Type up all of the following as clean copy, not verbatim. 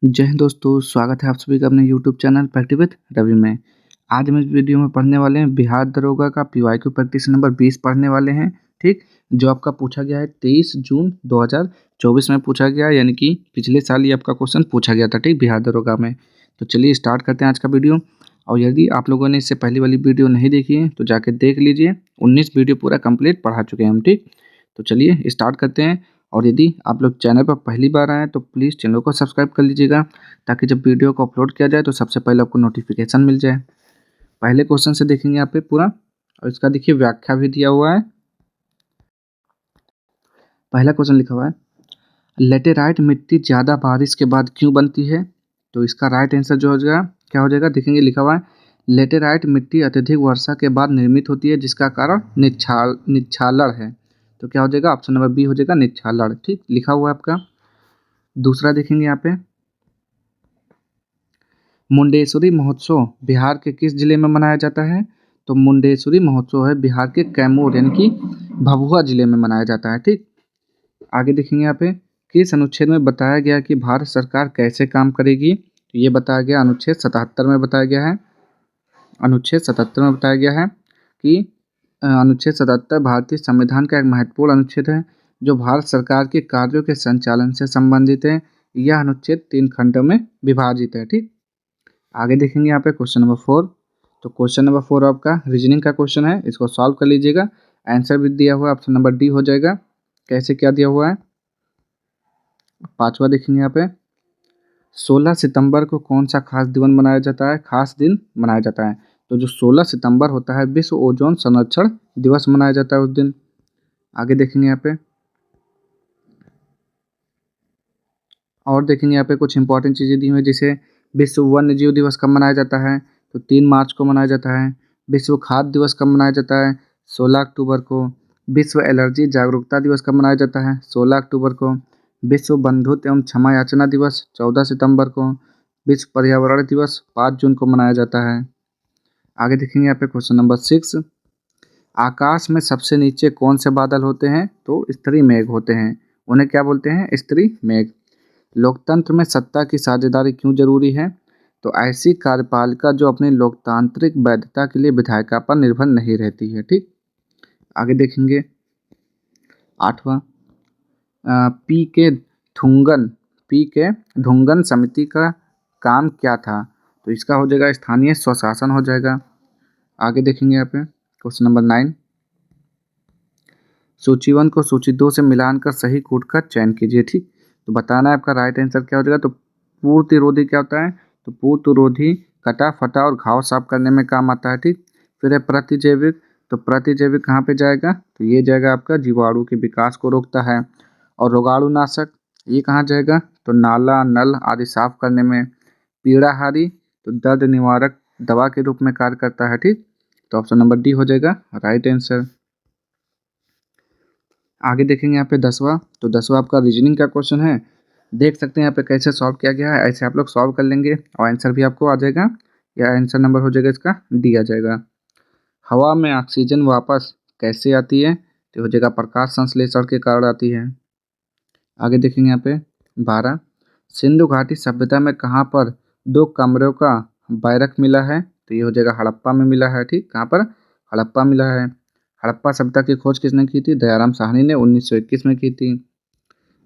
जय हिंद दोस्तों, स्वागत है आप सभी का अपने YouTube channel practice with Ravi में। आज हम इस वीडियो में पढ़ने वाले हैं बिहार दरोगा का पीवाईक्यू प्रैक्टिस नंबर 20 पढ़ने वाले हैं। ठीक, जो आपका पूछा गया है 23 जून 2024 में पूछा गया है, यानी कि पिछले साल ही आपका क्वेश्चन पूछा गया था। ठीक, बिहार दरोगा में। तो चलिए स्टार्ट करते हैं आज का वीडियो। और यदि आप लोगों ने इससे पहली वाली वीडियो नहीं देखी है तो जाके देख लीजिए। 19 वीडियो पूरा कंप्लीट पढ़ा चुके हैं हम। ठीक, तो चलिए स्टार्ट करते हैं। और यदि आप लोग चैनल पर पहली बार आए तो प्लीज़ चैनल को सब्सक्राइब कर लीजिएगा, ताकि जब वीडियो को अपलोड किया जाए तो सबसे पहले आपको नोटिफिकेशन मिल जाए। पहले क्वेश्चन से देखेंगे यहाँ पे पूरा, और इसका देखिए व्याख्या भी दिया हुआ है। पहला क्वेश्चन लिखा हुआ है, लेटेराइट मिट्टी ज़्यादा बारिश के बाद क्यों बनती है? तो इसका राइट आंसर जो हो जाएगा क्या हो जाएगा, देखेंगे लिखा हुआ है, लेटेराइट मिट्टी अत्यधिक वर्षा के बाद निर्मित होती है, जिसका कारण निच्छालड़ है। तो क्या हो जाएगा, ऑप्शन नंबर बी हो जाएगा निच्छालड़। ठीक, लिखा हुआ है आपका। दूसरा देखेंगे यहाँ पे, मुंडेश्वरी महोत्सव बिहार के किस जिले में मनाया जाता है? तो मुंडेश्वरी महोत्सव है बिहार के कैमूर यानी कि भभुआ जिले में मनाया जाता है। ठीक, आगे देखेंगे यहाँ पे, किस अनुच्छेद में बताया गया कि भारत सरकार कैसे काम करेगी? तो ये बताया गया अनुच्छेद 77 में बताया गया है। अनुच्छेद 77 में बताया गया है कि अनुच्छेद 77 भारतीय संविधान का एक महत्वपूर्ण अनुच्छेद है, जो भारत सरकार के कार्यों के संचालन से संबंधित है। यह अनुच्छेद 3 खंडों में विभाजित है। ठीक, आगे देखेंगे यहाँ पे क्वेश्चन नंबर 4। तो क्वेश्चन नंबर 4 आपका रीजनिंग का क्वेश्चन है, इसको सॉल्व कर लीजिएगा। आंसर भी दिया हुआ है, ऑप्शन नंबर डी हो जाएगा। कैसे क्या दिया हुआ है, पांचवा देखेंगे यहाँ पे, 16 सितंबर को कौन सा खास दिन मनाया जाता है? खास दिन मनाया जाता है। तो जो 16 सितंबर होता है विश्व ओजोन संरक्षण दिवस मनाया जाता है उस दिन। आगे देखेंगे यहाँ पे, और देखेंगे यहाँ पे कुछ इंपॉर्टेंट चीज़ें दी हुई हैं, जैसे विश्व वन्य जीव दिवस कब मनाया जाता है? तो 3 मार्च को मनाया जाता है। विश्व खाद्य दिवस कब मनाया जाता है? 16 अक्टूबर को। विश्व एलर्जी जागरूकता दिवस कब मनाया जाता है? 16 अक्टूबर को। विश्व बंधुत्व एवं क्षमा याचना दिवस 14 सितंबर को। विश्व पर्यावरण दिवस 5 जून को मनाया जाता है। आगे देखेंगे यहाँ पे क्वेश्चन नंबर 6, आकाश में सबसे नीचे कौन से बादल होते हैं? तो स्त्री मेघ होते हैं। उन्हें क्या बोलते हैं? स्त्री मेघ। लोकतंत्र में सत्ता की साझेदारी क्यों जरूरी है? तो ऐसी कार्यपालिका जो अपनी लोकतांत्रिक वैधता के लिए विधायिका पर निर्भर नहीं रहती है। ठीक, आगे देखेंगे 8वां, पी के धुंगन समिति का काम क्या था? तो इसका हो जाएगा स्थानीय स्वशासन हो जाएगा। आगे देखेंगे यहाँ पे क्वेश्चन नंबर 9, सूची 1 को सूची 2 से मिलान कर सही कूट का चयन कीजिए। ठीक, तो बताना है आपका राइट आंसर क्या हो जाएगा। तो पूर्वतिरोधी क्या होता है? तो पूर्वतिरोधी कटा फटा और घाव साफ करने में काम आता है। ठीक, फिर है प्रतिजैविक। तो प्रतिजैविक कहाँ पे जाएगा? तो ये जाएगा आपका जीवाणु के विकास को रोकता है। और रोगाणुनाशक ये कहाँ जाएगा? तो नाला नल आदि साफ करने में। पीड़ाहारी तो दर्द निवारक दवा के रूप में कार्य करता है। ठीक, तो ऑप्शन नंबर डी हो जाएगा राइट आंसर। आगे देखेंगे यहाँ पे 10वां। तो 10वां आपका रीजनिंग का क्वेश्चन है। देख सकते हैं यहाँ पे कैसे सॉल्व किया गया है, ऐसे आप लोग सॉल्व कर लेंगे और आंसर भी आपको आ जाएगा, या आंसर नंबर हो जाएगा इसका डी आ जाएगा। हवा में ऑक्सीजन वापस कैसे आती है? तो हो जाएगा प्रकाश संश्लेषण के कारण आती है। आगे देखेंगे यहाँ पे 12, सिंधु घाटी सभ्यता में कहाँ पर 2 कमरों का बैरक मिला है? तो ये हो जाएगा हड़प्पा में मिला है। ठीक, कहाँ पर? हड़प्पा मिला है। हड़प्पा सभ्यता की खोज किसने की थी? दयाराम साहनी ने 1921 में की थी।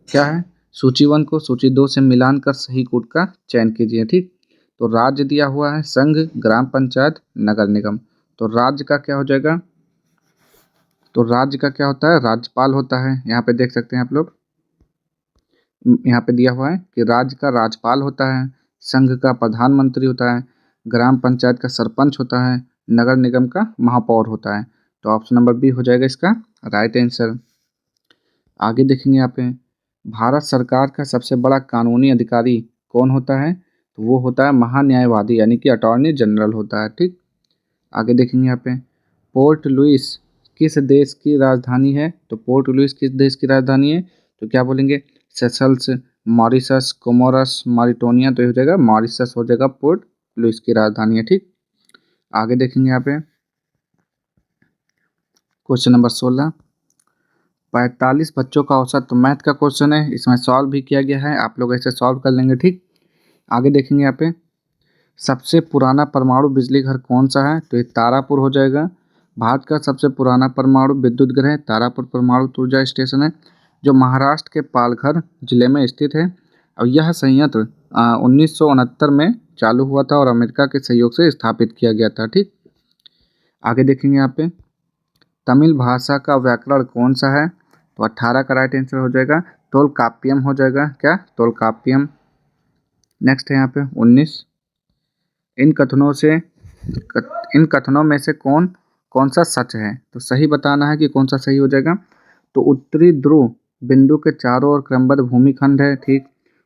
क्या है? सूची 1 को सूची 2 से मिलान कर सही कूट का चयन कीजिए। ठीक, तो राज्य दिया हुआ है संघ, ग्राम पंचायत, नगर निगम। तो राज्य का क्या हो जाएगा? तो राज्य का क्या होता है? राज्यपाल होता है। यहाँ पे देख सकते हैं आप लोग, यहाँ पे दिया हुआ है कि राज्य का राज्यपाल होता है, संघ का प्रधानमंत्री होता है, ग्राम पंचायत का सरपंच होता है, नगर निगम का महापौर होता है। तो ऑप्शन नंबर बी हो जाएगा इसका राइट आंसर। आगे देखेंगे यहाँ पे, भारत सरकार का सबसे बड़ा कानूनी अधिकारी कौन होता है? तो वो होता है महान्यायवादी यानी कि अटॉर्नी जनरल होता है। ठीक, आगे देखेंगे यहाँ पे, पोर्ट लुइस किस देश की राजधानी है? तो पोर्ट लुइस किस देश की राजधानी है? तो क्या बोलेंगे? Seychelles, Mauritius, Comoros, Mauritania. तो ये हो जाएगा मॉरिशस हो जाएगा पोर्ट लुइस की राजधानी है। ठीक, आगे देखेंगे यहाँ पे क्वेश्चन नंबर 16, 45 बच्चों का औसत। तो मैथ का क्वेश्चन है, इसमें सॉल्व भी किया गया है, आप लोग ऐसे सॉल्व कर लेंगे। ठीक, आगे देखेंगे यहाँ पे सबसे पुराना परमाणु बिजली घर कौन सा है, तो ये तारापुर हो जाएगा। भारत का सबसे पुराना परमाणु विद्युत घर तारापुर परमाणु ऊर्जा स्टेशन है, जो महाराष्ट्र के पालघर जिले में स्थित है। और यह संयंत्र 1969 में चालू हुआ था और अमेरिका के सहयोग से स्थापित किया गया था। ठीक, आगे देखेंगे यहाँ पे तमिल भाषा का व्याकरण कौन सा है, तो 18 का राइट आंसर हो जाएगा तोलकाप्पियम हो जाएगा। क्या, तोलकाप्पियम। नेक्स्ट है यहाँ पे 19, इन कथनों में से कौन सा सच है, तो सही बताना है कि कौन सा सही हो जाएगा। तो उत्तरी ध्रुव बिंदु के चारों ओर क्रमबद्ध भूमिखंड है। ठीक,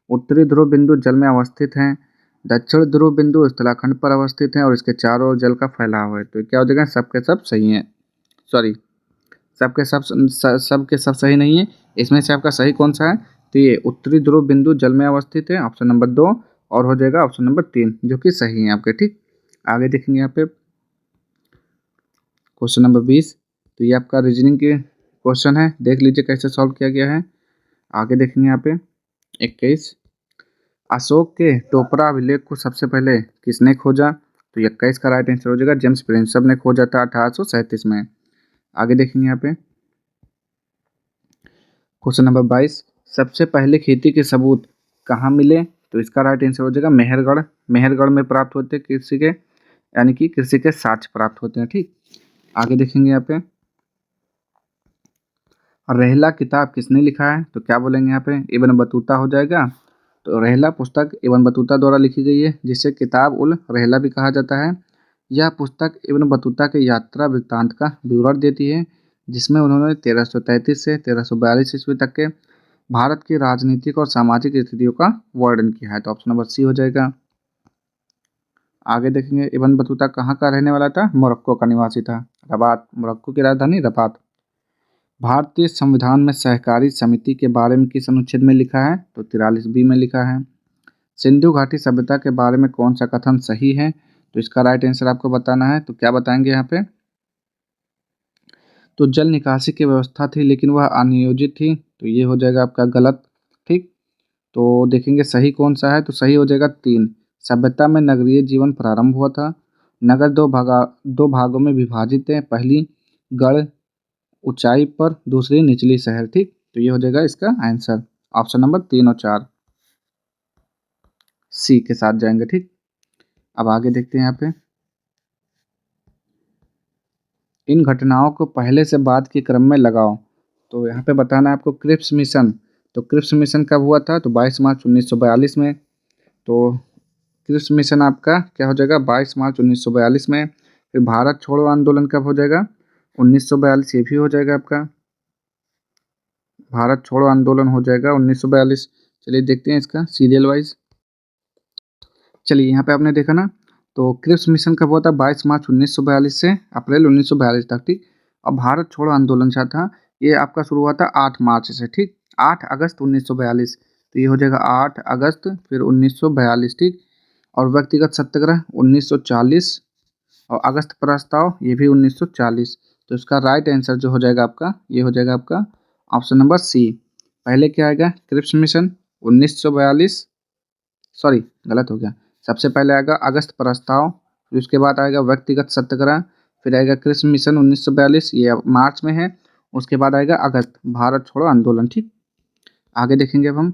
उत्तरी ध्रुव बिंदु जल में अवस्थित है, दक्षिण ध्रुव बिंदु स्थलाखंड पर अवस्थित है और इसके चारों ओर जल का फैलाव है। तो क्या हो जाएगा, सबके सब सही है। सॉरी, सबके सब सही नहीं है, इसमें से आपका सही कौन सा है, तो ये उत्तरी ध्रुव बिंदु जल में अवस्थित है, ऑप्शन नंबर 2, और हो जाएगा ऑप्शन नंबर 3 जो कि सही है आपके। ठीक, आगे देखेंगे यहाँ पे क्वेश्चन नंबर 20, तो ये आपका रीजनिंग के क्वेश्चन है, देख लीजिए कैसे सॉल्व किया गया है। आगे देखेंगे यहाँ पे 21, अशोक के टोपरा अभिलेख को सबसे पहले किसने खोजा, तो 21 का राइट आंसर हो जाएगा जेम्स प्रिंसप ने खोजा था 1837 में। आगे देखेंगे यहाँ पे क्वेश्चन नंबर 22, सबसे पहले खेती के सबूत कहाँ मिले, तो इसका राइट आंसर हो जाएगा मेहरगढ़ में प्राप्त होते हैं कृषि के, यानी कि कृषि के साक्ष्य प्राप्त होते हैं। ठीक, आगे देखेंगे यहाँ पे रहला किताब किसने लिखा है, तो क्या बोलेंगे यहाँ पे इब्न बतूता हो जाएगा। तो रहला पुस्तक इब्न बतूता द्वारा लिखी गई है, जिसे किताब उल रहला भी कहा जाता है। यह पुस्तक इब्न बतूता के यात्रा वृत्तांत का विवरण देती है, जिसमें उन्होंने 1333 से 1342 ईस्वी तक के भारत की राजनीतिक और सामाजिक स्थितियों का वर्णन किया है। तो ऑप्शन नंबर सी हो जाएगा। आगे देखेंगे इब्न बतूता कहाँ का रहने वाला था, मोरक्को का निवासी था, रबात, मोरक्को की राजधानी रबात। भारतीय संविधान में सहकारी समिति के बारे में किस अनुच्छेद में लिखा है, तो 43 बी में लिखा है। सिंधु घाटी सभ्यता के बारे में कौन सा कथन सही है, तो इसका राइट आंसर आपको बताना है। तो क्या बताएंगे यहाँ पे, तो जल निकासी की व्यवस्था थी लेकिन वह अनियोजित थी, तो ये हो जाएगा आपका गलत। ठीक, तो देखेंगे सही कौन सा है, तो सही हो जाएगा 3, सभ्यता में नगरीय जीवन प्रारंभ हुआ था। नगर दो भागों में विभाजित है, पहली गढ़ ऊंचाई पर, दूसरी निचली शहर। ठीक, तो ये हो जाएगा इसका आंसर ऑप्शन नंबर 3 और 4 सी के साथ जाएंगे। ठीक, अब आगे देखते हैं यहाँ पे इन घटनाओं को पहले से बाद के क्रम में लगाओ। तो यहाँ पे बताना है आपको क्रिप्स मिशन। तो क्रिप्स मिशन कब हुआ था, तो 22 मार्च 1942 में। तो क्रिप्स मिशन आपका क्या हो जाएगा, 22 मार्च 1942 में। फिर भारत छोड़ो आंदोलन कब हो जाएगा, 1942, ये भी हो जाएगा आपका भारत छोड़ो आंदोलन हो जाएगा 1942। चलिए देखते हैं इसका सीरियल वाइज। चलिए यहाँ पे आपने देखा ना, तो क्रिप्स मिशन कब हुआ था, 22 मार्च 1942 से अप्रैल 1942 तक। ठीक, और भारत छोड़ो आंदोलन था ये आपका शुरू हुआ था 8 मार्च से। ठीक, 8 अगस्त 1942, तो ये हो जाएगा 8 अगस्त फिर 1942। ठीक, और व्यक्तिगत सत्याग्रह 1940 और अगस्त प्रस्ताव ये भी 1940। तो इसका राइट आंसर जो हो जाएगा आपका, ये हो जाएगा आपका ऑप्शन नंबर सी। पहले क्या आएगा, क्रिप्स मिशन 1942, सॉरी गलत हो गया, सबसे पहले आएगा अगस्त प्रस्ताव, फिर उसके बाद आएगा व्यक्तिगत सत्याग्रह, फिर आएगा क्रिप्स मिशन 1942, ये मार्च में है, उसके बाद आएगा अगस्त भारत छोड़ो आंदोलन। ठीक, आगे देखेंगे अब हम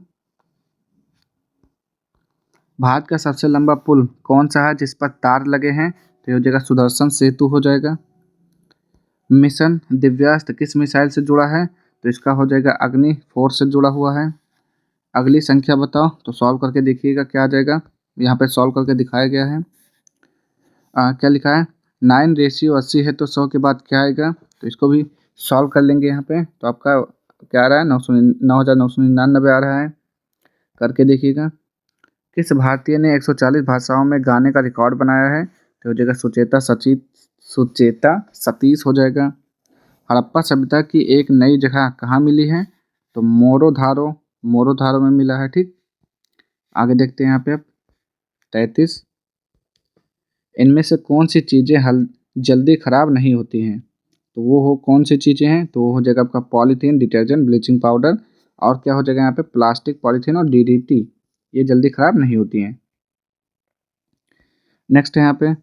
भारत का सबसे लंबा पुल कौन सा है जिस पर तार लगे हैं, तो ये हो जाएगा सुदर्शन सेतु हो जाएगा। मिशन दिव्यास्त्र किस मिसाइल से जुड़ा है, तो इसका हो जाएगा अग्नि 4 से जुड़ा हुआ है। अगली संख्या बताओ, तो सॉल्व करके देखिएगा क्या आ जाएगा, यहाँ पे सॉल्व करके दिखाया गया है। क्या लिखा है, 9:80 है, तो 100 के बाद क्या आएगा, तो इसको भी सॉल्व कर लेंगे यहाँ पे। तो आपका क्या आ रहा है, 9,999 आ रहा है, करके देखिएगा। किस भारतीय ने 140 भाषाओं में गाने का रिकॉर्ड बनाया है, तो हो जाएगा सुचेता सतीश हो जाएगा। हड़प्पा सभ्यता की एक नई जगह कहाँ मिली है, तो मोरोधारो में मिला है। ठीक, आगे देखते हैं यहाँ पे अब 33, इनमें से कौन सी चीज़ें जल्दी खराब नहीं होती हैं, तो वो हो कौन सी चीज़ें हैं, तो वो हो जाएगा आपका पॉलीथीन, डिटर्जेंट, ब्लीचिंग पाउडर, और क्या हो जाएगा यहाँ पे प्लास्टिक, पॉलीथीन और DDT, ये जल्दी खराब नहीं होती हैं। नेक्स्ट है यहाँ पे,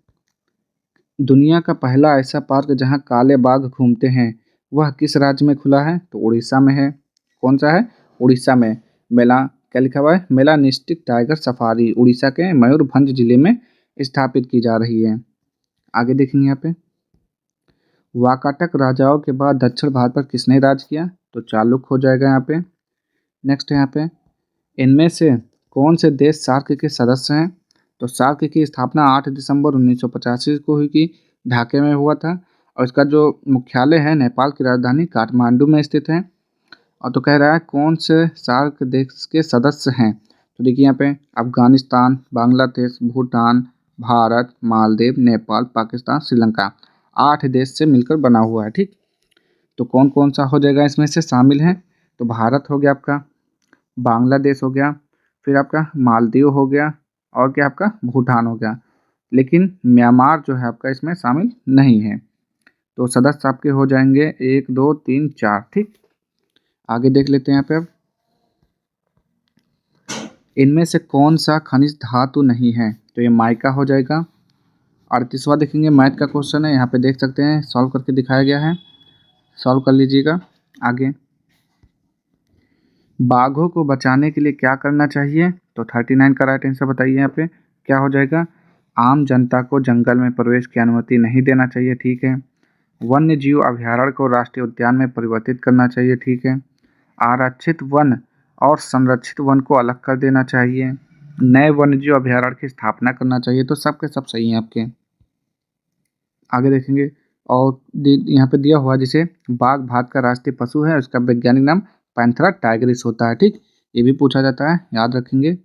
दुनिया का पहला ऐसा पार्क जहाँ काले बाघ घूमते हैं वह किस राज्य में खुला है? तो उड़ीसा में है। कौन सा है? उड़ीसा में। मेला क्या लिखा हुआ है? मेलानिस्टिक टाइगर सफारी उड़ीसा के मयूरभंज जिले में स्थापित की जा रही है। आगे देखेंगे यहाँ पे, वाकाटक राजाओं के बाद दक्षिण भारत पर किसने राज किया? तो चालुक्य हो जाएगा यहाँ पे। नेक्स्ट है यहाँ पे, इनमें से कौन से देश सार्क के सदस्य हैं? तो सार्क की स्थापना 8 दिसंबर 1985 को हुई कि ढाका में हुआ था और इसका जो मुख्यालय है नेपाल की राजधानी काठमांडू में स्थित है। और तो कह रहा है कौन से सार्क देश के सदस्य हैं? तो देखिए यहाँ पे, अफगानिस्तान, बांग्लादेश, भूटान, भारत, मालदीव, नेपाल, पाकिस्तान, श्रीलंका, 8 देश से मिलकर बना हुआ है। ठीक, तो कौन कौन सा हो जाएगा इसमें से शामिल है? तो भारत हो गया आपका, बांग्लादेश हो गया, फिर आपका मालदीव हो गया और क्या आपका भूटान हो गया। लेकिन म्यांमार जो है आपका इसमें शामिल नहीं है। तो सदस्य आपके हो जाएंगे 1 2 3 4। ठीक, आगे देख लेते हैं यहाँ पे अब, इनमें से कौन सा खनिज धातु नहीं है? तो ये माइका हो जाएगा। 38वां देखेंगे, मैथ का क्वेश्चन है, यहाँ पे देख सकते हैं सॉल्व करके दिखाया गया है, सॉल्व कर लीजिएगा। आगे, बाघों को बचाने के लिए क्या करना चाहिए? तो 39 का राइट आंसर बताइए यहाँ पे क्या हो जाएगा? आम जनता को जंगल में प्रवेश की अनुमति नहीं देना चाहिए। ठीक है। वन्य जीव अभयारण्य को राष्ट्रीय उद्यान में परिवर्तित करना चाहिए। ठीक है। आरक्षित वन और संरक्षित वन को अलग कर देना चाहिए। नए वन्य जीव अभयारण्य की स्थापना करना चाहिए। तो सब के सब सही हैं आपके। आगे देखेंगे, और यहाँ पे दिया हुआ जिसे बाघ भारत का राष्ट्रीय पशु है उसका वैज्ञानिक नाम पैंथेरा टाइग्रिस होता है। ठीक, ये भी पूछा जाता है, याद रखेंगे।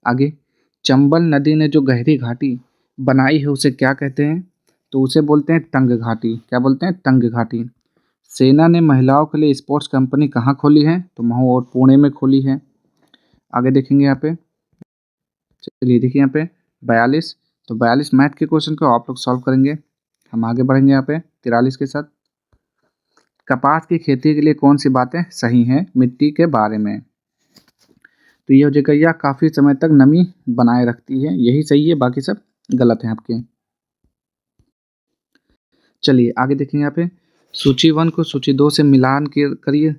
आगे, चंबल नदी ने जो गहरी घाटी बनाई है उसे क्या कहते हैं? तो उसे बोलते हैं तंग घाटी। क्या बोलते हैं? तंग घाटी। सेना ने महिलाओं के लिए स्पोर्ट्स कंपनी कहाँ खोली है? तो महू और पुणे में खोली है। आगे देखेंगे यहाँ पे, चलिए देखिए यहाँ पे 42, तो 42 मैथ के क्वेश्चन को आप लोग सॉल्व करेंगे। हम आगे बढ़ेंगे यहाँ पे 43 के साथ। कपास की खेती के लिए कौन सी बातें सही हैं मिट्टी के बारे में? तो ये हो जाएगा, यह काफ़ी समय तक नमी बनाए रखती है, यही सही है, बाकी सब गलत हैं आपके। चलिए आगे देखेंगे यहाँ पे, सूची 1 को सूची 2 से मिलान करिए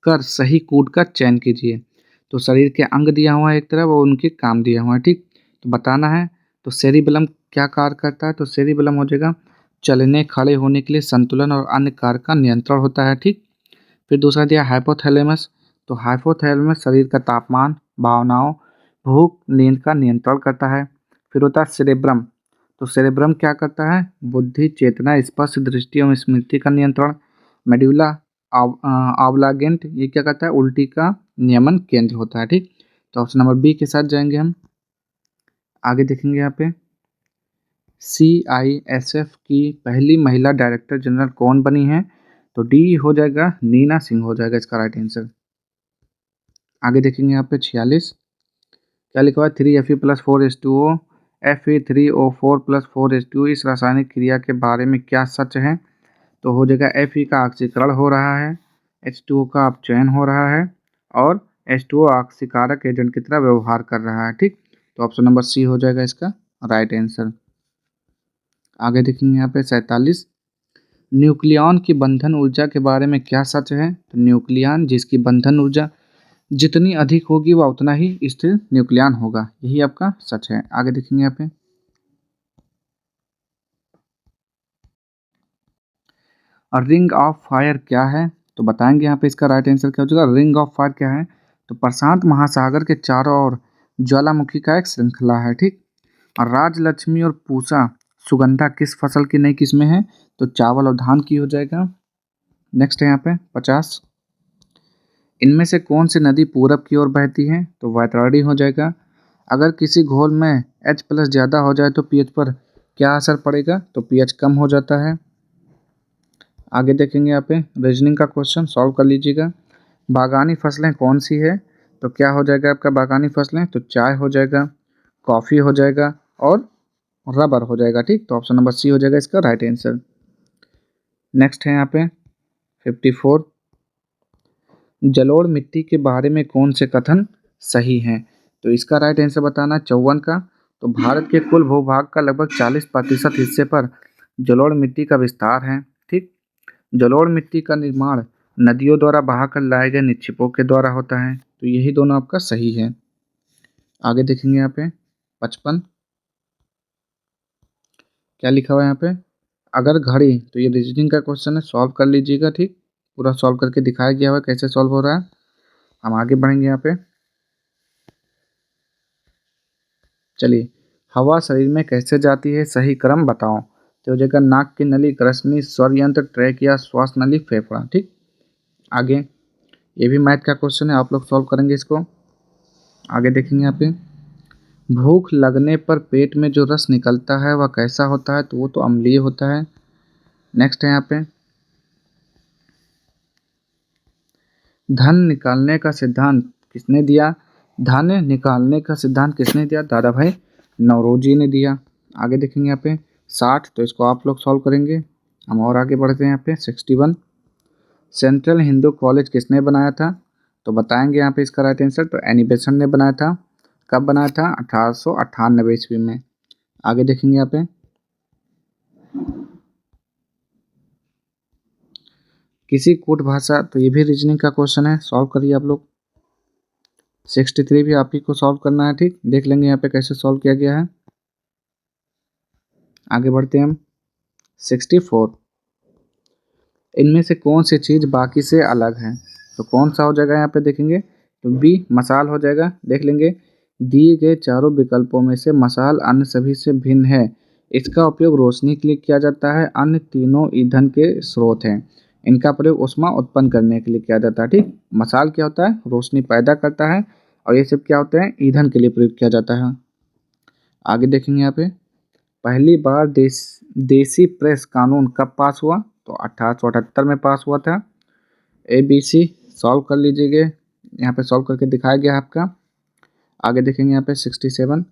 कर सही कूट का चयन कीजिए। तो शरीर के अंग दिया हुआ है एक तरफ और उनके काम दिया हुआ है। ठीक, तो बताना है। तो सेरिबेलम क्या कार्य करता है? तो सेरिबेलम हो जाएगा चलने खड़े होने के लिए संतुलन और अन्य कार्य का नियंत्रण होता है। ठीक, फिर दूसरा दिया हाइपोथैलेमस। तो हाइपोथैलेमस शरीर का तापमान, भावनाओं, भूख, नींद का नियंत्रण करता है। फिर होता है सेरेब्रम। तो सेरेब्रम क्या करता है? बुद्धि, चेतना, स्पर्श, दृष्टि एवं स्मृति का नियंत्रण। मेडुला ऑब्लांगेंट ये क्या करता है? उल्टी का नियमन केंद्र होता है। ठीक, तो ऑप्शन नंबर बी के साथ जाएंगे हम। आगे देखेंगे यहाँ पे, CISF की पहली महिला डायरेक्टर जनरल कौन बनी है? तो डी हो जाएगा, नीना सिंह हो जाएगा इसका राइट आंसर। आगे देखेंगे यहाँ पे 46, क्या लिखा हुआ है? 3Fe+4H2O Fe3O4+4H2O इस रासायनिक क्रिया के बारे में क्या सच है? तो हो जाएगा Fe का ऑक्सीकरण हो रहा है, H2O का अपचयन हो रहा है और H2O ऑक्सीकारक एजेंट की तरह व्यवहार कर रहा है। ठीक, तो ऑप्शन नंबर सी हो जाएगा इसका राइट आंसर। आगे देखेंगे यहाँ पे 47, न्यूक्लियॉन की बंधन ऊर्जा के बारे में क्या सच है? तो न्यूक्लियॉन जिसकी बंधन ऊर्जा जितनी अधिक होगी वह उतना ही स्थिर न्यूक्लियॉन होगा, यही आपका सच है। आगे देखेंगे यहाँ पे, रिंग ऑफ फायर क्या है? तो बताएंगे यहाँ पे इसका राइट आंसर क्या हो जाएगा। रिंग ऑफ फायर क्या है? तो प्रशांत महासागर के चारों ओर ज्वालामुखी का एक श्रृंखला है। ठीक, और राजलक्ष्मी और पूसा सुगंधा किस फसल की नई किस्में हैं? तो चावल और धान की हो जाएगा। नेक्स्ट है यहाँ पे 50, इनमें से कौन सी नदी पूरब की ओर बहती है? तो वैतरणी हो जाएगा। अगर किसी घोल में H+ ज़्यादा हो जाए तो pH पर क्या असर पड़ेगा? तो pH कम हो जाता है। आगे देखेंगे यहाँ पे रीजनिंग का क्वेश्चन, सॉल्व कर लीजिएगा। बागानी फसलें कौन सी है? तो क्या हो जाएगा आपका बागानी फसलें? तो चाय हो जाएगा, कॉफ़ी हो जाएगा और रबर हो जाएगा। ठीक, तो ऑप्शन नंबर सी हो जाएगा इसका राइट आंसर। नेक्स्ट है यहाँ पे 54, जलोढ़ मिट्टी के बारे में कौन से कथन सही हैं? तो इसका राइट आंसर बताना 54 का, तो भारत के कुल भूभाग का लगभग 40% हिस्से पर जलोढ़ मिट्टी का विस्तार है। ठीक। जलोढ़ मिट्टी का निर्माण नदियों द्वारा बहाकर लाए गए निक्षेपों के द्वारा होता है। तो यही दोनों आपका सही है। आगे देखेंगे यहाँ पे 55 क्या लिखा हुआ है यहाँ पे, अगर घड़ी, तो ये रीजनिंग का क्वेश्चन है, सॉल्व कर लीजिएगा। ठीक, पूरा सॉल्व करके दिखाया गया हुआ है कैसे सॉल्व हो रहा है। हम आगे बढ़ेंगे यहाँ पे। चलिए, हवा शरीर में कैसे जाती है, सही क्रम बताओ। तो हो जाएगा नाक की नली, ग्रसनी, स्वर यंत्र, ट्रैक या श्वास नली, फेफड़ा। ठीक, आगे ये भी मैथ का क्वेश्चन है, आप लोग सॉल्व करेंगे इसको। आगे देखेंगे यहाँ पे, भूख लगने पर पेट में जो रस निकलता है वह कैसा होता है, तो वो तो अम्लीय होता है। नेक्स्ट है यहाँ पे, धन निकालने का सिद्धांत किसने दिया। धन निकालने का सिद्धांत किसने दिया, दादा भाई नौरोजी ने दिया। आगे देखेंगे यहाँ पे 60, तो इसको आप लोग सॉल्व करेंगे। हम और आगे बढ़ते हैं यहाँ पे 61, सेंट्रल हिंदू कॉलेज किसने बनाया था, तो बताएंगे यहाँ पे इसका राइट आंसर। तो एनी बेसेंट ने बनाया था। कब बनाया था, 1898 ईस्वी में। आगे देखेंगे यहाँ पे, किसी कूट भाषा, तो ये भी रीजनिंग का क्वेश्चन है, सॉल्व करिए आप लोग। 63 भी आप ही को सॉल्व करना है। ठीक, देख लेंगे यहाँ पे कैसे सॉल्व किया गया है। आगे बढ़ते हैं हम 64, इनमें से कौन सी चीज़ बाकी से अलग है, तो कौन सा हो जाएगा यहाँ पे देखेंगे, तो बी मसाल हो जाएगा। देख लेंगे, दिए गए चारों विकल्पों में से मसाल अन्य सभी से भिन्न है। इसका उपयोग रोशनी के लिए किया जाता है, अन्य तीनों ईंधन के स्रोत हैं। इनका प्रयोग ऊष्मा उत्पन्न करने के लिए किया जाता है। ठीक, मसाल क्या होता है, रोशनी पैदा करता है, और ये सब क्या होते हैं, ईंधन के लिए प्रयोग किया जाता है। आगे देखेंगे यहाँ पे, पहली बार देसी प्रेस कानून कब पास हुआ, तो 1878 में पास हुआ था। ए बी सी सॉल्व कर लीजिएगा, यहाँ पे सॉल्व करके दिखाया गया है आपका। आगे देखेंगे यहाँ पे 67,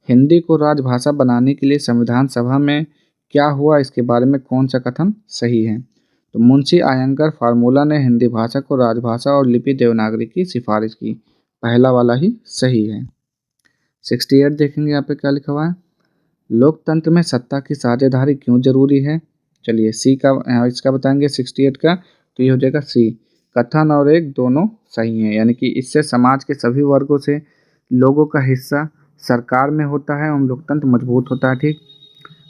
हिंदी को राजभाषा बनाने के लिए संविधान सभा में क्या हुआ, इसके बारे में कौन सा कथन सही है, तो मुंशी अयंगर फार्मूला ने हिंदी भाषा को राजभाषा और लिपि देवनागरी की सिफारिश की। पहला वाला ही सही है। 68 देखेंगे यहाँ पे क्या लिखा हुआ है, लोकतंत्र में सत्ता की साझेदारी क्यों जरूरी है। चलिए सी का इसका बताएंगे 68 का, तो ये हो जाएगा सी, कथन और एक दोनों सही हैं, यानी कि इससे समाज के सभी वर्गों से लोगों का हिस्सा सरकार में होता है एवं लोकतंत्र मजबूत होता है। ठीक,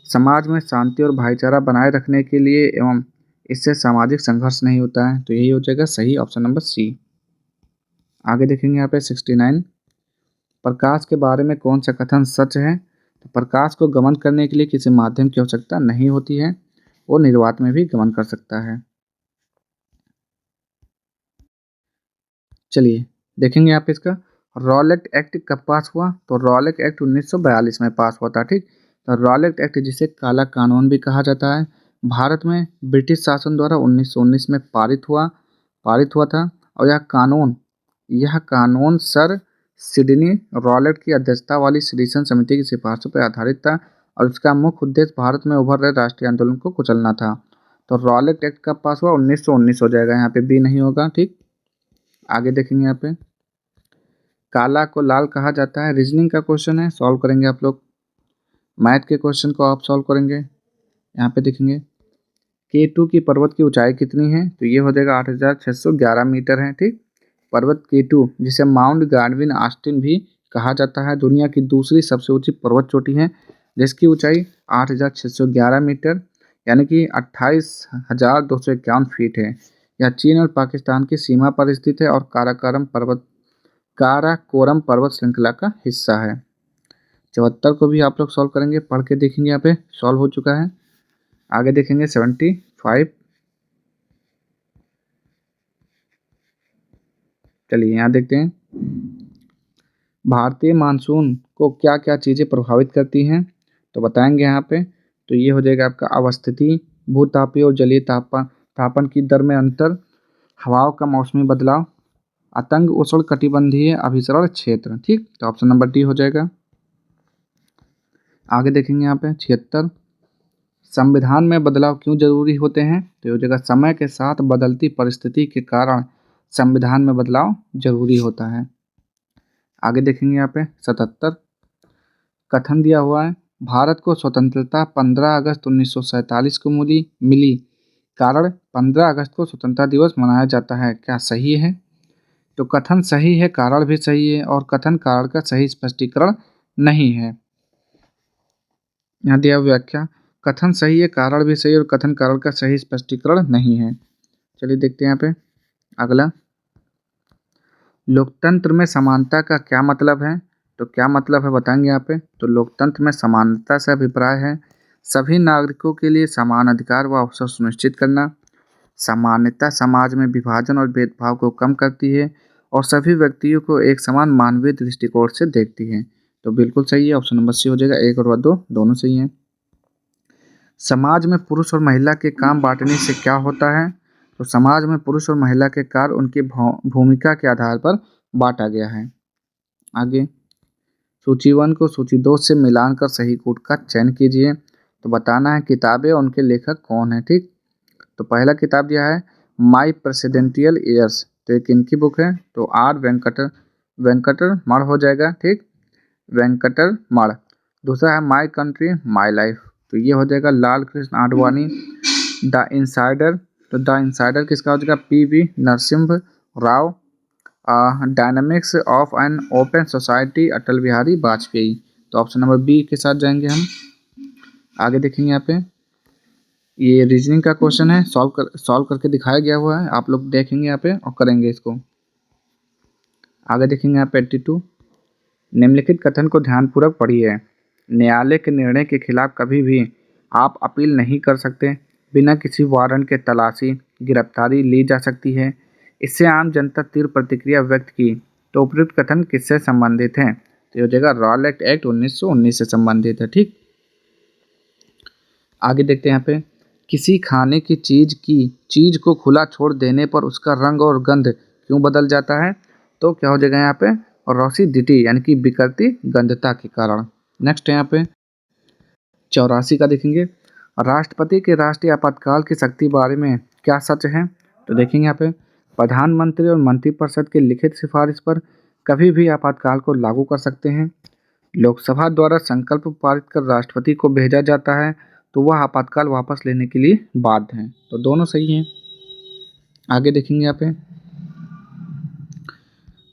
समाज में शांति और भाईचारा बनाए रखने के लिए एवं इससे सामाजिक संघर्ष नहीं होता है, तो यही हो जाएगा सही, ऑप्शन नंबर सी। आगे देखेंगे यहाँ पे 69, प्रकाश के बारे में कौन सा कथन सच है, तो प्रकाश को गमन करने के लिए किसी माध्यम की आवश्यकता नहीं होती है, वो निर्वात में भी गमन कर सकता है। चलिए देखेंगे आप इसका, रॉलेट एक्ट कब पास हुआ, तो रॉलेट एक्ट 1942 में पास हुआ था। ठीक, तो रॉलेट एक्ट जिसे काला कानून भी कहा जाता है, भारत में ब्रिटिश शासन द्वारा 1919 में पारित हुआ था। और यह कानून सर सिडनी रॉलेट की अध्यक्षता वाली सिटीजन समिति की सिफारिशों पर आधारित था, और इसका मुख्य उद्देश्य भारत में उभर रहे राष्ट्रीय आंदोलन को कुचलना था। तो रॉलेट एक्ट कब पास हुआ, 1919 हो जाएगा, यहाँ पे बी नहीं होगा। ठीक, आगे देखेंगे यहाँ पे, काला को लाल कहा जाता है, रीजनिंग का क्वेश्चन है, सॉल्व करेंगे आप लोग। मैथ के क्वेश्चन को आप सॉल्व करेंगे। यहाँ पे देखेंगे K2 की पर्वत की ऊंचाई कितनी है, तो ये हो जाएगा 8611 मीटर है। ठीक, पर्वत K2 जिसे माउंट गार्डविन ऑस्टिन भी कहा जाता है, दुनिया की दूसरी सबसे ऊंची पर्वत चोटी है, जिसकी ऊंचाई 8611 मीटर यानी कि 28,251 फीट है। यह चीन और पाकिस्तान की सीमा पर स्थित है और काराकोरम पर्वत श्रृंखला का हिस्सा है। 74 को भी आप लोग सॉल्व करेंगे, पढ़ के देखेंगे, यहाँ पे सॉल्व हो चुका है। आगे देखेंगे 75, चलिए यहाँ देखते हैं, भारतीय मानसून को क्या क्या चीज़ें प्रभावित करती हैं, तो बताएंगे यहाँ पे। तो ये हो जाएगा आपका अवस्थिति, भूतापीय और जलीय तापन की दर में अंतर, हवाओं का मौसमी बदलाव, आतंक उष्ण कटिबंधीय अभिसरण क्षेत्र। ठीक, तो ऑप्शन नंबर डी हो जाएगा। आगे देखेंगे यहाँ पे 76, संविधान में बदलाव क्यों जरूरी होते हैं, तो ये हो जाएगा समय के साथ बदलती परिस्थिति के कारण संविधान में बदलाव जरूरी होता है। आगे देखेंगे यहाँ पे 77, कथन दिया हुआ है, भारत को स्वतंत्रता 15 अगस्त 1947 को मिली, कारण 15 अगस्त को स्वतंत्रता दिवस मनाया जाता है, क्या सही है? तो कथन सही है, कारण भी सही है, और कथन कारण का सही स्पष्टीकरण नहीं है। यहाँ दिया व्याख्या, कथन सही है, कारण भी सही है, और कथन कारण का सही स्पष्टीकरण नहीं है। चलिए देखते हैं यहाँ पे अगला, लोकतंत्र में समानता का क्या मतलब है? तो क्या मतलब है बताएंगे यहाँ पे। तो लोकतंत्र में समानता से अभिप्राय है सभी नागरिकों के लिए समान अधिकार व अवसर सुनिश्चित करना। समानता समाज में विभाजन और भेदभाव को कम करती है और सभी व्यक्तियों को एक समान मानवीय दृष्टिकोण से देखती है। तो बिल्कुल सही है, ऑप्शन नंबर सी हो जाएगा। 1 और 2 दोनों सही हैं। समाज में पुरुष और महिला के काम बांटने से क्या होता है? तो समाज में पुरुष और महिला के कार्य उनकी भूमिका के आधार पर बांटा गया है। आगे, सूची 1 को सूची 2 से मिलान कर सही कोड का चयन कीजिए। तो बताना है किताबें और उनके लेखक कौन है। ठीक, तो पहला किताब दिया है माई प्रेसिडेंटियल ईयर्स, तो एक इनकी बुक है, तो आर वेंकटर मण हो जाएगा। ठीक, वेंकटर मण। दूसरा है माई कंट्री माई लाइफ, तो ये हो जाएगा लाल कृष्ण आडवाणी। द इनसाइडर, तो द इनसाइडर किसका हो जाएगा? PV. Narasimha Rao. Dynamics of an open society Atal Bihari Vajpayee, तो ऑप्शन नंबर बी के साथ जाएंगे हम। आगे देखेंगे यहाँ पे, ये रीजनिंग का क्वेश्चन है, सॉल्व करके दिखाया गया हुआ है, आप लोग देखेंगे यहाँ पे और करेंगे इसको। आगे देखेंगे यहाँ पे 82, निम्नलिखित कथन को ध्यानपूर्वक पढ़िए। न्यायालय के निर्णय के खिलाफ कभी भी आप अपील नहीं कर सकते। बिना किसी वारंट के तलाशी गिरफ्तारी ली जा सकती है। इससे आम जनता तीव्र प्रतिक्रिया व्यक्त की। तो उपयुक्त कथन किससे संबंधित है? तो ये हो जाएगा रॉलेट एक्ट 1919 से संबंधित है। ठीक, आगे देखते हैं यहाँ पे, किसी खाने की चीज को खुला छोड़ देने पर उसका रंग और गंध क्यों बदल जाता है? तो क्या हो जाएगा यहाँ पे? रोसिडिटी, यानी कि बिखरती गंधता के कारण। नेक्स्ट है यहाँ पे 84 का देखेंगे, राष्ट्रपति के राष्ट्रीय आपातकाल की शक्ति बारे में क्या सच है? तो देखेंगे यहाँ पे, प्रधानमंत्री और मंत्रिपरिषद के लिखित सिफारिश पर कभी भी आपातकाल को लागू कर सकते हैं। लोकसभा द्वारा संकल्प पारित कर राष्ट्रपति को भेजा जाता है तो वह आपातकाल वापस लेने के लिए बाध्य हैं। तो दोनों सही हैं। आगे देखेंगे यहाँ पे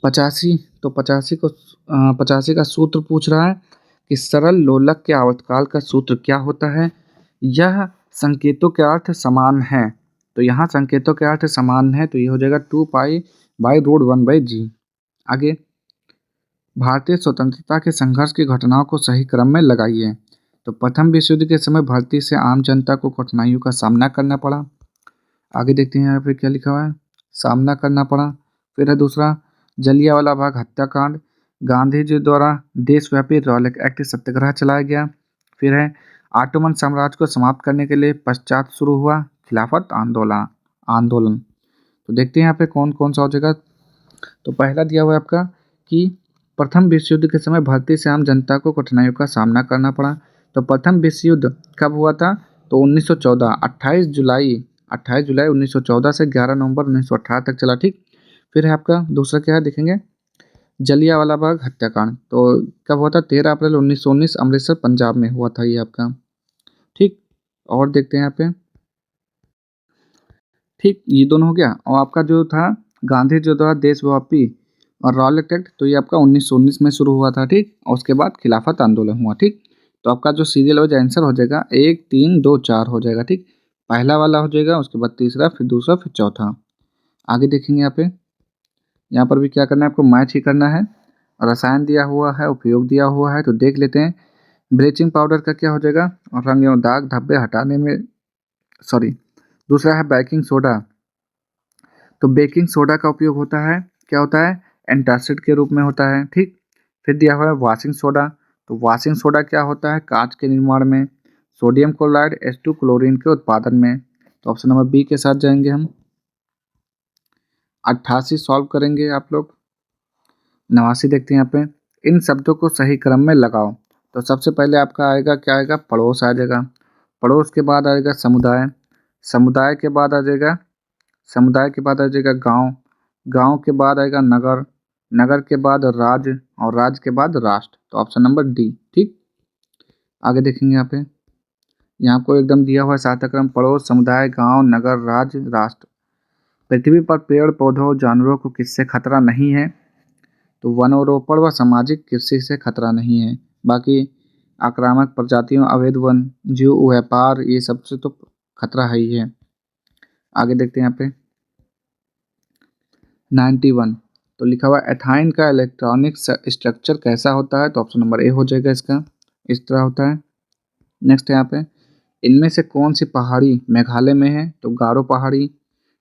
85, तो 85 का सूत्र पूछ रहा है कि सरल लोलक के आवर्तकाल का सूत्र क्या होता है? यह संकेतों के अर्थ समान है, तो यहाँ संकेतों के अर्थ समान है, तो ये हो जाएगा 2π/√1/g। आगे, भारतीय स्वतंत्रता के संघर्ष की घटनाओं को सही क्रम में लगाइए। तो प्रथम विश्व युद्ध के समय भारतीय से आम जनता को कठिनाइयों का सामना करना पड़ा। आगे देखते हैं यहाँ पे क्या लिखा हुआ है, सामना करना पड़ा। फिर है दूसरा, जलियांवाला बाग हत्याकांड, गांधी जी द्वारा देशव्यापी रॉलेट एक्ट सत्याग्रह चलाया गया। फिर है ऑटोमन साम्राज्य को समाप्त करने के लिए पश्चात शुरू हुआ खिलाफत आंदोलन। तो देखते हैं यहाँ पे कौन कौन सा हो जाएगा। तो पहला दिया हुआ है आपका कि प्रथम विश्व युद्ध के समय भारतीय से आम जनता को कठिनाइयों का सामना करना पड़ा। तो प्रथम विश्व युद्ध कब हुआ था? तो 1914, 28 जुलाई 1914 से 11 नवंबर 1918 तक चला। ठीक, फिर है आपका दूसरा क्या है देखेंगे, जलियांवाला बाग हत्याकांड, तो कब हुआ था? 13 अप्रैल 1919 अमृतसर पंजाब में हुआ था ये आपका। ठीक, और देखते हैं यहाँ पे, ठीक ये दोनों हो गया। और आपका जो था गांधी जी द्वारा देशव्यापी और रॉलेट एक्ट, तो ये आपका 1919 में शुरू हुआ था। ठीक, और उसके बाद खिलाफत आंदोलन हुआ। ठीक, तो आपका जो सीरियल वाइज आंसर हो जाएगा 1 3 2 4 हो जाएगा। ठीक, पहला वाला हो जाएगा, उसके बाद तीसरा, फिर दूसरा, फिर चौथा। आगे देखेंगे यहाँ पर भी क्या करना है आपको, मैच ही करना है। रसायन दिया हुआ है, उपयोग दिया हुआ है, तो देख लेते हैं। ब्लीचिंग पाउडर का क्या हो जाएगा? रंग एवं दाग धब्बे हटाने में, सॉरी, दूसरा है बेकिंग सोडा। तो बेकिंग सोडा का उपयोग होता है, क्या होता है? एंटासिड के रूप में होता है। ठीक, फिर दिया हुआ है वॉशिंग सोडा। तो वॉशिंग सोडा क्या होता है? कांच के निर्माण में, सोडियम क्लोराइड H2 क्लोरीन के उत्पादन में। तो ऑप्शन नंबर बी के साथ जाएंगे हम। 88 सॉल्व करेंगे आप लोग। 89 देखते हैं यहाँ पे, इन शब्दों को सही क्रम में लगाओ। तो सबसे पहले आपका आएगा क्या आएगा? पड़ोस आ जाएगा। पड़ोस के बाद आएगा समुदाय। समुदाय के बाद आ जाएगा गांव। गांव के बाद आएगा नगर। नगर के बाद राज्य, और राज्य के बाद राष्ट्र। तो ऑप्शन नंबर डी। ठीक, आगे देखेंगे यहाँ को एकदम दिया हुआ है 7 क्रम: पड़ोस, समुदाय, गांव, नगर, राज्य, राष्ट्र। पृथ्वी पर पेड़ पौधों जानवरों को किससे खतरा नहीं है? तो वनरोपण व सामाजिक कृषि से खतरा नहीं है। बाकी आक्रामक प्रजातियों, अवैध वन जीव व्यापार, ये सबसे तो खतरा है ही है। आगे देखते हैं 91, तो लिखा हुआ एथाइन का इलेक्ट्रॉनिक स्ट्रक्चर कैसा होता है? तो ऑप्शन नंबर ए हो जाएगा इसका, इस तरह होता है। नेक्स्ट है इनमें से कौन सी पहाड़ी मेघालय में है? तो गारो पहाड़ी।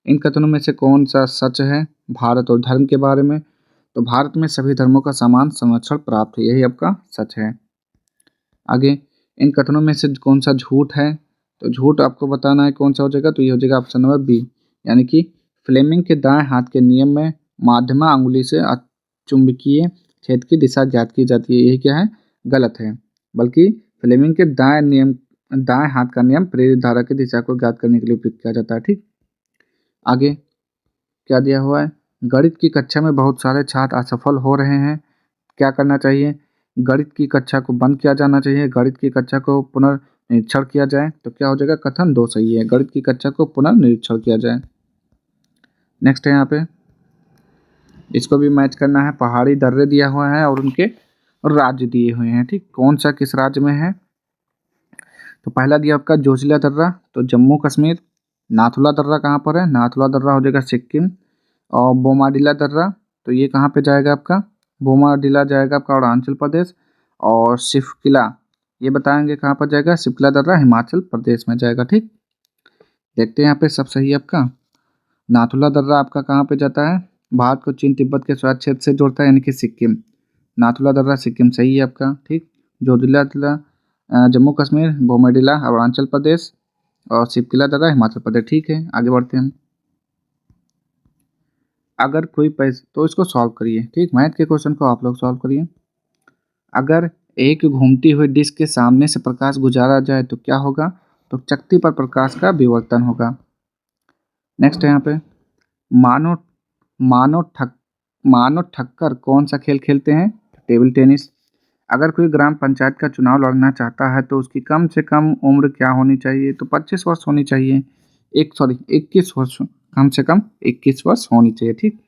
इन कथनों में से कौन सा सच है भारत और धर्म के बारे में? तो भारत में सभी धर्मों का समान संरक्षण प्राप्त है, यही आपका सच है। आगे इन कथनों में से कौन सा झूठ है? तो झूठ आपको बताना है कौन सा हो जाएगा, तो ये हो जाएगा ऑप्शन नंबर बी, यानी कि फ्लेमिंग के दाएं हाथ के नियम में माध्यमा अंगुली से चुंबकीय क्षेत्र की दिशा ज्ञात की जाती है, यही क्या है? गलत है। बल्कि फ्लेमिंग के दाएं हाथ का नियम प्रेरित धारा की दिशा को ज्ञात करने के लिए उपयोग किया जाता है। ठीक, आगे क्या दिया हुआ है? गणित की कक्षा में बहुत सारे छात्र असफल हो रहे हैं, क्या करना चाहिए? गणित की कक्षा को बंद किया जाना चाहिए, गणित की कक्षा को पुनर्निरीक्षण किया जाए। तो क्या हो जाएगा? कथन 2 सही है, गणित की कक्षा को पुनर्निरीक्षण किया जाए। नेक्स्ट है इसको भी मैच करना है। पहाड़ी दर्रे दिया हुआ है और उनके राज्य दिए हुए हैं। ठीक, कौन सा किस राज्य में है? तो पहला दिया आपका जोजिला दर्रा, तो जम्मू कश्मीर। नाथुला दर्रा कहाँ पर है? नाथुला दर्रा हो जाएगा सिक्किम। और बोमाडिला दर्रा, तो ये कहाँ पे जाएगा आपका? बोमाडिला जाएगा आपका अरुणाचल प्रदेश। और सिफकिला, ये बताएंगे कहाँ पर जाएगा? सिफकिला दर्रा हिमाचल प्रदेश में जाएगा। ठीक, देखते हैं यहाँ पे सब सही है आपका। नाथुला दर्रा आपका कहाँ पे जाता है? भारत को चीन तिब्बत के स्वायत्त क्षेत्र से जोड़ता है, यानी कि सिक्किम। नाथुला दर्रा सिक्किम सही है आपका। ठीक, जोजिला दर्रा जम्मू कश्मीर, बोमाडिला अरुणाचल प्रदेश और सिपकिला दर्रा हिमाचल प्रदेश। ठीक है, आगे बढ़ते हैं। अगर कोई तो इसको सॉल्व करिए। ठीक, मैथ के क्वेश्चन को आप लोग सॉल्व करिए। अगर एक घूमती हुई डिस्क के सामने से प्रकाश गुजारा जाए तो क्या होगा? तो चकती पर प्रकाश का विवर्तन होगा। नेक्स्ट है मानो मानो ठक मानो ठक्कर कौन सा खेल खेलते हैं? Table tennis. अगर कोई ग्राम पंचायत का चुनाव लड़ना चाहता है तो उसकी कम से कम उम्र क्या होनी चाहिए? तो 25 वर्ष होनी चाहिए। 21 वर्ष, कम से कम 21 वर्ष होनी चाहिए। ठीक,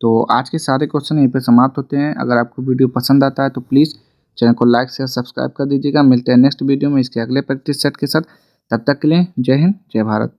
तो आज के सारे क्वेश्चन यहीं पे समाप्त होते हैं। अगर आपको वीडियो पसंद आता है तो प्लीज़ चैनल को लाइक शेयर सब्सक्राइब कर दीजिएगा। मिलते हैं नेक्स्ट वीडियो में इसके अगले प्रैक्टिस सेट के साथ। तब तक के लिए जय हिंद, जय भारत।